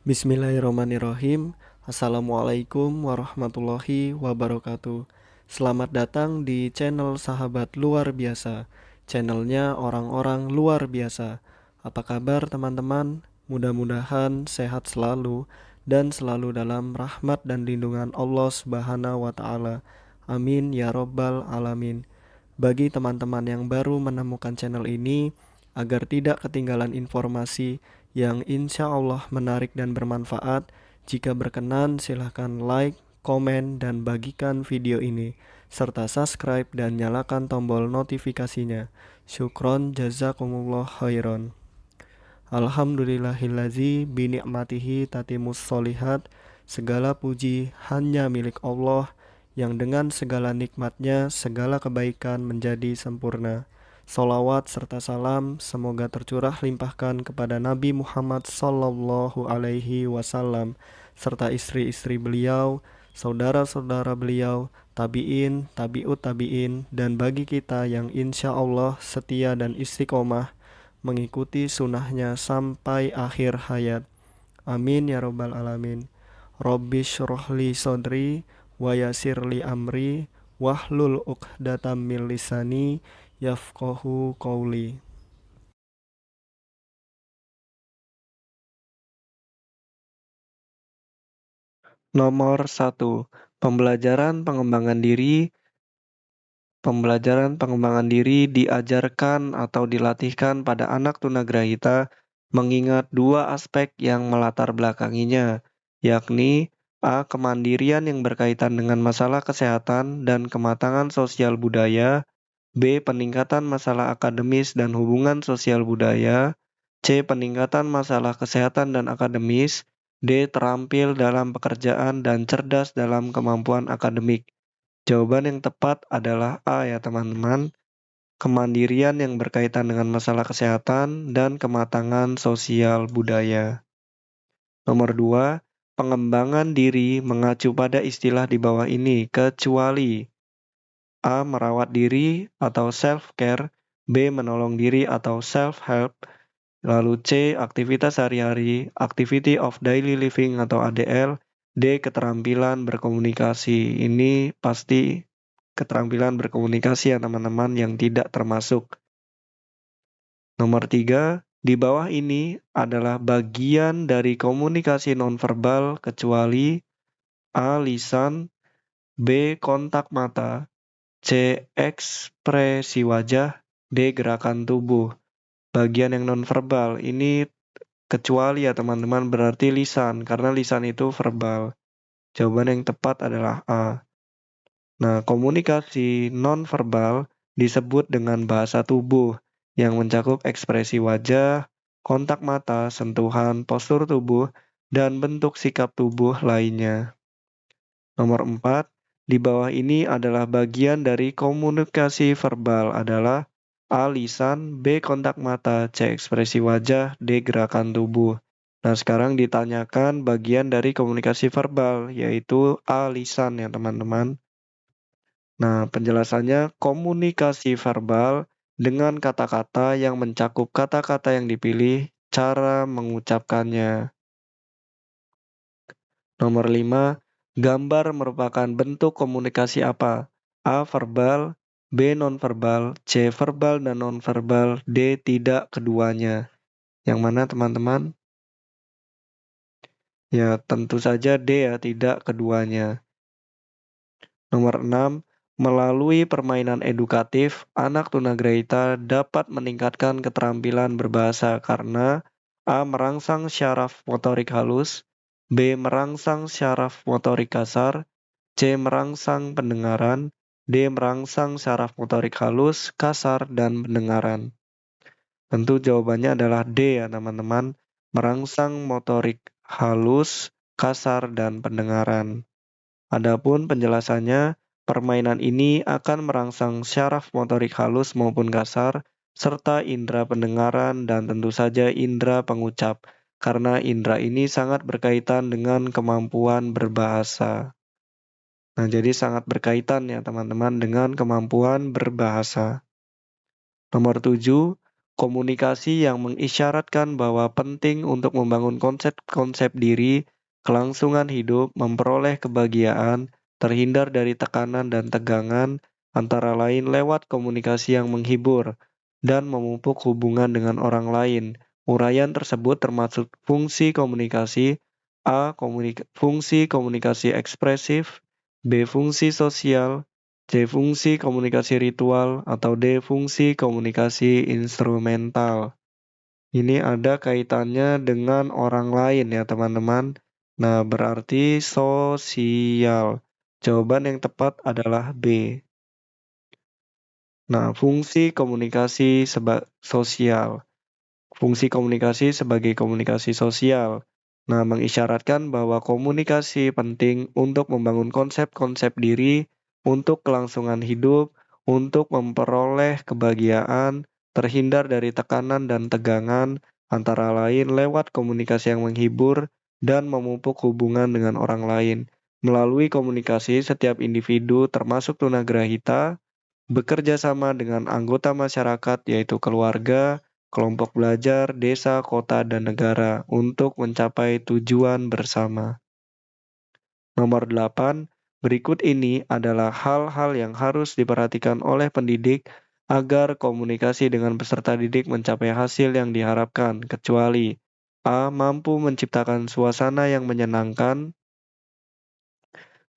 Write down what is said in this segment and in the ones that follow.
Bismillahirrahmanirrahim. Assalamualaikum warahmatullahi wabarakatuh. Selamat datang di channel Sahabat Luar Biasa. Channelnya orang-orang luar biasa. Apa kabar teman-teman? Mudah-mudahan sehat selalu dan selalu dalam rahmat dan lindungan Allah Subhanahu wa taala. Amin ya robbal alamin. Bagi teman-teman yang baru menemukan channel ini, agar tidak ketinggalan informasi yang insya Allah menarik dan bermanfaat, jika berkenan silahkan like, komen, dan bagikan video ini, serta subscribe dan nyalakan tombol notifikasinya. Syukron jazakumullah khairan. Alhamdulillahillazi bini'matihi tatimus solihat. Segala puji hanya milik Allah yang dengan segala nikmatnya segala kebaikan menjadi sempurna. Salawat serta salam semoga tercurah limpahkan kepada Nabi Muhammad sallallahu alaihi wasallam serta istri-istri beliau, saudara-saudara beliau, tabi'in, tabi'ut tabi'in, dan bagi kita yang insya Allah setia dan istiqomah mengikuti sunnahnya sampai akhir hayat. Amin ya robbal alamin. Rabbi syrohli sodri wa yasirli amri wahlul uqdatam min lisani yafqahu qawli. Nomor 1. Pembelajaran pengembangan diri diajarkan atau dilatihkan pada anak tunagrahita mengingat dua aspek yang melatar belakanginya, yakni A. Kemandirian yang berkaitan dengan masalah kesehatan dan kematangan sosial budaya, B. Peningkatan masalah akademis dan hubungan sosial budaya, C. Peningkatan masalah kesehatan dan akademis, D. Terampil dalam pekerjaan dan cerdas dalam kemampuan akademik. Jawaban yang tepat adalah A ya teman-teman. Kemandirian yang berkaitan dengan masalah kesehatan dan kematangan sosial budaya. Nomor 2, pengembangan diri mengacu pada istilah di bawah ini, kecuali A. Merawat diri atau self-care, B. Menolong diri atau self-help, lalu C. Aktivitas sehari-hari, activity of daily living atau ADL, D. Keterampilan berkomunikasi. Ini pasti keterampilan berkomunikasi ya teman-teman yang tidak termasuk. Nomor 3, di bawah ini adalah bagian dari komunikasi nonverbal kecuali A. Lisan, B. Kontak mata, C. Ekspresi wajah, D. Gerakan tubuh. Bagian yang nonverbal ini kecuali ya teman-teman berarti lisan, karena lisan itu verbal. Jawaban yang tepat adalah A. Nah, komunikasi nonverbal disebut dengan bahasa tubuh yang mencakup ekspresi wajah, kontak mata, sentuhan, postur tubuh, dan bentuk sikap tubuh lainnya. Nomor 4, di bawah ini adalah bagian dari komunikasi verbal adalah A. Lisan, B. Kontak mata, C. Ekspresi wajah, D. Gerakan tubuh. Nah, sekarang ditanyakan bagian dari komunikasi verbal, yaitu A. Lisan ya teman-teman. Nah, penjelasannya komunikasi verbal dengan kata-kata yang mencakup kata-kata yang dipilih, cara mengucapkannya. Nomor 5, gambar merupakan bentuk komunikasi apa? A. Verbal, B. Nonverbal, C. Verbal dan nonverbal, D. Tidak keduanya. Yang mana teman-teman? Ya, tentu saja D ya, tidak keduanya. Nomor 6, melalui permainan edukatif, anak tunagrahita dapat meningkatkan keterampilan berbahasa karena A. Merangsang syaraf motorik halus, B. Merangsang syaraf motorik kasar, C. Merangsang pendengaran, D. Merangsang syaraf motorik halus, kasar, dan pendengaran. Tentu jawabannya adalah D ya teman-teman, merangsang motorik halus, kasar, dan pendengaran. Adapun penjelasannya, permainan ini akan merangsang syaraf motorik halus maupun kasar, serta indera pendengaran dan tentu saja indera pengucap, karena indera ini sangat berkaitan dengan kemampuan berbahasa. Nah, jadi sangat berkaitan ya teman-teman dengan kemampuan berbahasa. Nomor 7, komunikasi yang mengisyaratkan bahwa penting untuk membangun konsep-konsep diri, kelangsungan hidup, memperoleh kebahagiaan, terhindar dari tekanan dan tegangan, antara lain lewat komunikasi yang menghibur, dan memupuk hubungan dengan orang lain. Uraian tersebut termasuk fungsi komunikasi, fungsi komunikasi ekspresif, B. Fungsi sosial, C. Fungsi komunikasi ritual, atau D. Fungsi komunikasi instrumental. Ini ada kaitannya dengan orang lain ya teman-teman. Nah, berarti sosial. Jawaban yang tepat adalah B. Nah, fungsi komunikasi sosial. Fungsi komunikasi sebagai komunikasi sosial. Nah, mengisyaratkan bahwa komunikasi penting untuk membangun konsep-konsep diri, untuk kelangsungan hidup, untuk memperoleh kebahagiaan, terhindar dari tekanan dan tegangan, antara lain lewat komunikasi yang menghibur dan memupuk hubungan dengan orang lain. Melalui komunikasi, setiap individu termasuk tunagrahita bekerja sama dengan anggota masyarakat yaitu keluarga, kelompok belajar, desa, kota, dan negara untuk mencapai tujuan bersama. Nomor 8, berikut ini adalah hal-hal yang harus diperhatikan oleh pendidik agar komunikasi dengan peserta didik mencapai hasil yang diharapkan, kecuali A. Mampu menciptakan suasana yang menyenangkan,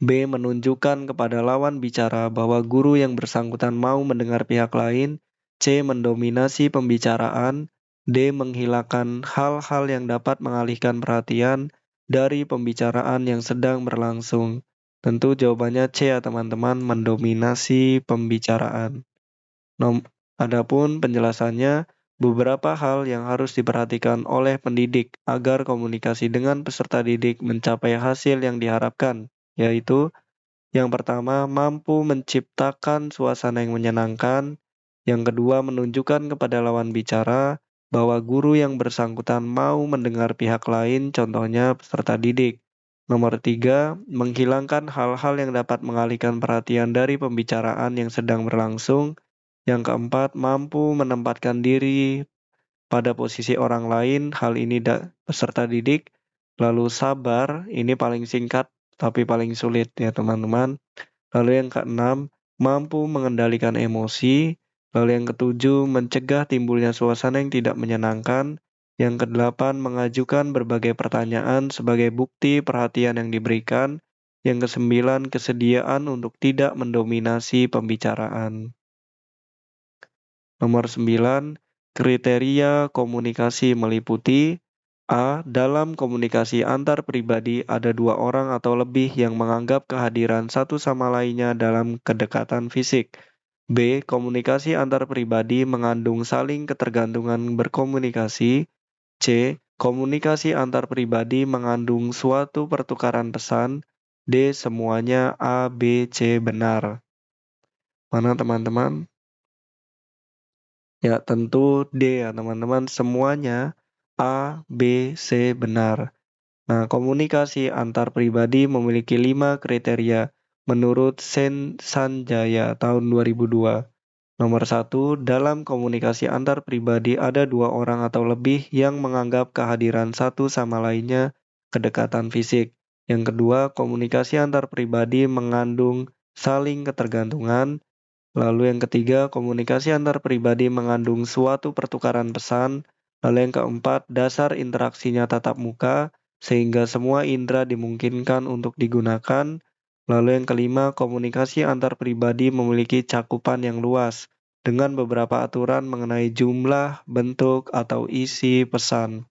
B. Menunjukkan kepada lawan bicara bahwa guru yang bersangkutan mau mendengar pihak lain. C. Mendominasi pembicaraan. D. Menghilangkan hal-hal yang dapat mengalihkan perhatian dari pembicaraan yang sedang berlangsung. Tentu jawabannya C ya teman-teman, mendominasi pembicaraan. Adapun penjelasannya, beberapa hal yang harus diperhatikan oleh pendidik agar komunikasi dengan peserta didik mencapai hasil yang diharapkan, yaitu yang pertama, mampu menciptakan suasana yang menyenangkan. Yang kedua, menunjukkan kepada lawan bicara bahwa guru yang bersangkutan mau mendengar pihak lain, contohnya peserta didik. Nomor tiga, menghilangkan hal-hal yang dapat mengalihkan perhatian dari pembicaraan yang sedang berlangsung. Yang keempat, mampu menempatkan diri pada posisi orang lain, hal ini peserta didik. Lalu sabar, ini paling singkat tapi paling sulit ya teman-teman. Lalu yang keenam, mampu mengendalikan emosi. Lalu yang ketujuh, mencegah timbulnya suasana yang tidak menyenangkan. Yang kedelapan, mengajukan berbagai pertanyaan sebagai bukti perhatian yang diberikan. Yang kesembilan, kesediaan untuk tidak mendominasi pembicaraan. Nomor 9, kriteria komunikasi meliputi A. Dalam komunikasi antar pribadi ada dua orang atau lebih yang menganggap kehadiran satu sama lainnya dalam kedekatan fisik. B. Komunikasi antar pribadi mengandung saling ketergantungan berkomunikasi. C. Komunikasi antar pribadi mengandung suatu pertukaran pesan. D. Semuanya A, B, C benar. Mana teman-teman? Ya, tentu D ya teman-teman. Semuanya A, B, C benar. Nah, komunikasi antar pribadi memiliki 5 kriteria menurut Sen Sanjaya tahun 2002. Nomor 1, dalam komunikasi antar pribadi ada dua orang atau lebih yang menganggap kehadiran satu sama lainnya kedekatan fisik. Yang kedua, komunikasi antar pribadi mengandung saling ketergantungan. Lalu yang ketiga, komunikasi antar pribadi mengandung suatu pertukaran pesan. Lalu yang keempat, dasar interaksinya tatap muka, sehingga semua indera dimungkinkan untuk digunakan. Lalu yang kelima, komunikasi antar pribadi memiliki cakupan yang luas, dengan beberapa aturan mengenai jumlah, bentuk, atau isi pesan.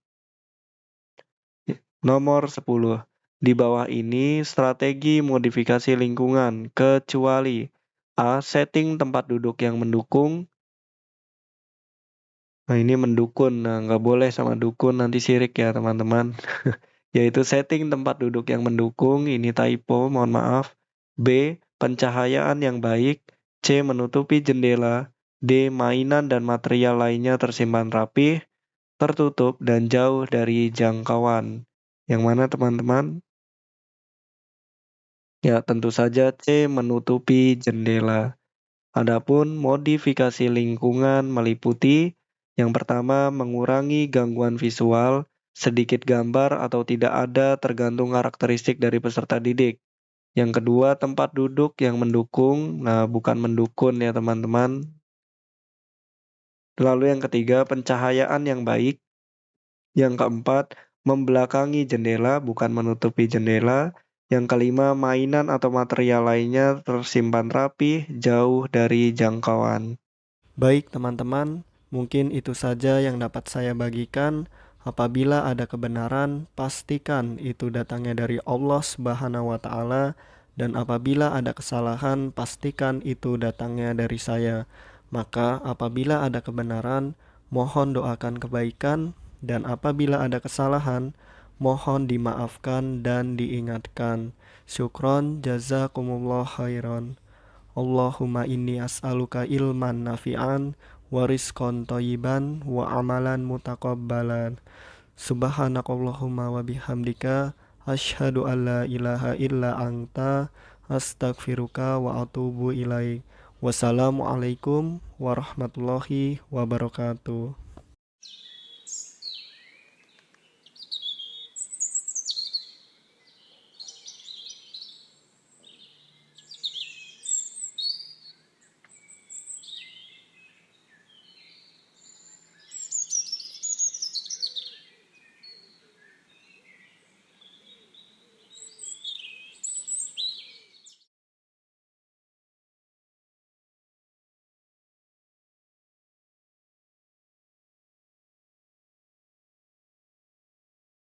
Nomor 10. Di bawah ini strategi modifikasi lingkungan, kecuali A. Setting tempat duduk yang mendukung. Nah, ini mendukun. Nah, nggak boleh sama dukun, nanti sirik ya teman-teman. Yaitu setting tempat duduk yang mendukung, ini typo, mohon maaf. B. Pencahayaan yang baik. C. Menutupi jendela. D. Mainan dan material lainnya tersimpan rapih, tertutup, dan jauh dari jangkauan. Yang mana teman-teman? Ya, tentu saja C. Menutupi jendela. Adapun modifikasi lingkungan meliputi Yang pertama, mengurangi gangguan visual, sedikit gambar atau tidak ada tergantung karakteristik dari peserta didik. Yang kedua, tempat duduk yang mendukung, nah bukan mendukun ya teman-teman. Lalu yang ketiga, pencahayaan yang baik. Yang keempat, membelakangi jendela bukan menutupi jendela. Yang kelima, mainan atau material lainnya tersimpan rapi, jauh dari jangkauan. Baik teman-teman, mungkin itu saja yang dapat saya bagikan. Apabila ada kebenaran, pastikan itu datangnya dari Allah Subhanahu wa Ta'ala, dan apabila ada kesalahan, pastikan itu datangnya dari saya. Maka, apabila ada kebenaran, mohon doakan kebaikan, dan apabila ada kesalahan, mohon dimaafkan dan diingatkan. Syukron, jazakumullah khairan. Allahumma inni as'aluka ilman nafi'an wa rizqan thayyiban wa amalan mutaqabbalan. Subhanakallahumma wa bihamdika asyhadu an la ilaha illa anta astaghfiruka wa atubu ilaik. Wassalamualaikum warahmatullahi wabarakatuh.